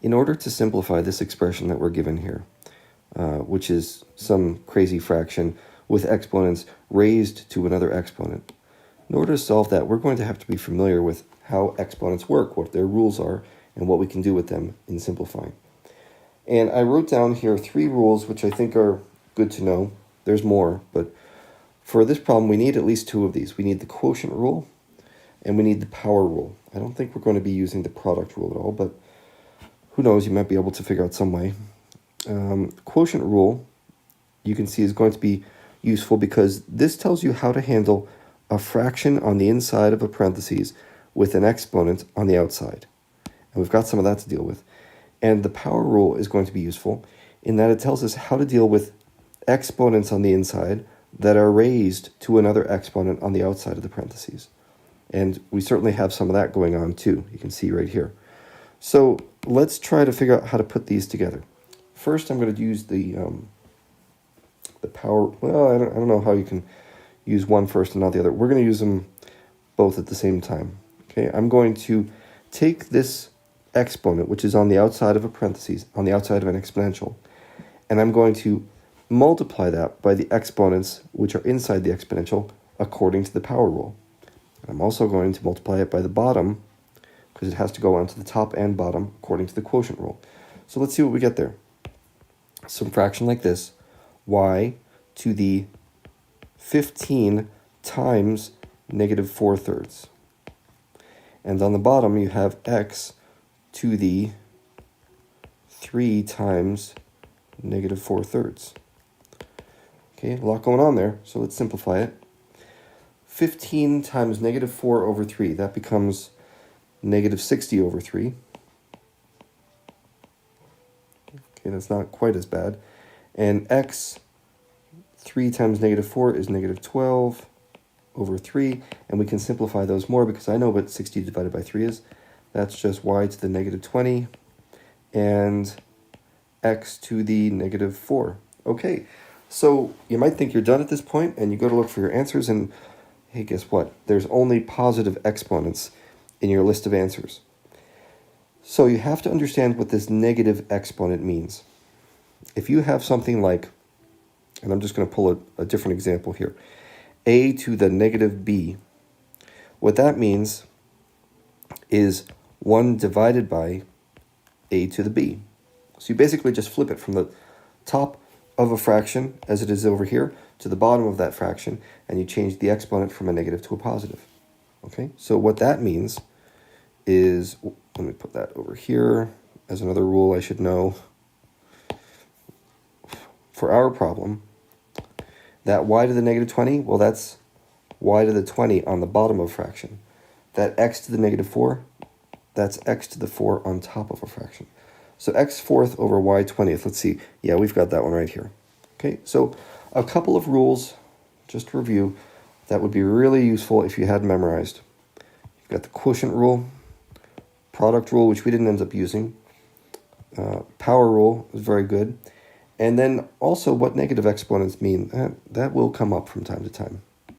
In order to simplify this expression that we're given here, which is some crazy fraction with exponents raised to another exponent, in order to solve that, we're going to have to be familiar with how exponents work, what their rules are, and what we can do with them in simplifying. And I wrote down here 3 rules which I think are good to know. There's more, but for this problem we need at least 2 of these. We need the quotient rule and we need the power rule. I don't think we're going to be using the product rule at all, but who knows, you might be able to figure out some way. Quotient rule, you can see, is going to be useful because this tells you how to handle a fraction on the inside of a parentheses with an exponent on the outside. And we've got some of that to deal with. And the power rule is going to be useful in that it tells us how to deal with exponents on the inside that are raised to another exponent on the outside of the parentheses. And we certainly have some of that going on too. You can see right here. So let's try to figure out how to put these together. First, I'm going to use the power. Well, I don't know how you can use one first and not the other. We're going to use them both at the same time. Okay, I'm going to take this exponent, which is on the outside of a parentheses, on the outside of an exponential, and I'm going to multiply that by the exponents which are inside the exponential according to the power rule. I'm also going to multiply it by the bottom because it has to go onto the top and bottom according to the quotient rule. So let's see what we get there. Some fraction like this, y to the 15 times negative 4/3. And on the bottom you have x to the 3 times negative 4/3. Okay, a lot going on there, so let's simplify it. 15 times negative 4 over 3, that becomes negative 60 over 3. Okay, that's not quite as bad. And x, 3 times negative 4 is negative 12 over 3. And we can simplify those more because I know what 60 divided by 3 is. That's just y to the negative 20 and x to the negative 4. Okay, so you might think you're done at this point and you go to look for your answers and hey, guess what? There's only positive exponents in your list of answers. So you have to understand what this negative exponent means. If you have something like, and I'm just going to pull a different example here, a to the negative b, what that means is 1 divided by a to the b. So you basically just flip it from the top of a fraction, as it is over here, to the bottom of that fraction, and you change the exponent from a negative to a positive. Okay, so what that means is, let me put that over here as another rule I should know. For our problem, that y to the negative 20, well, that's y to the 20 on the bottom of a fraction. That x to the negative 4, that's x to the 4 on top of a fraction. So x fourth over y 20th. Let's see. Yeah, we've got that one right here. Okay, so a couple of rules, just to review, that would be really useful if you had memorized. You've got the quotient rule, product rule, which we didn't end up using. Power rule is very good. And then also what negative exponents mean. That will come up from time to time.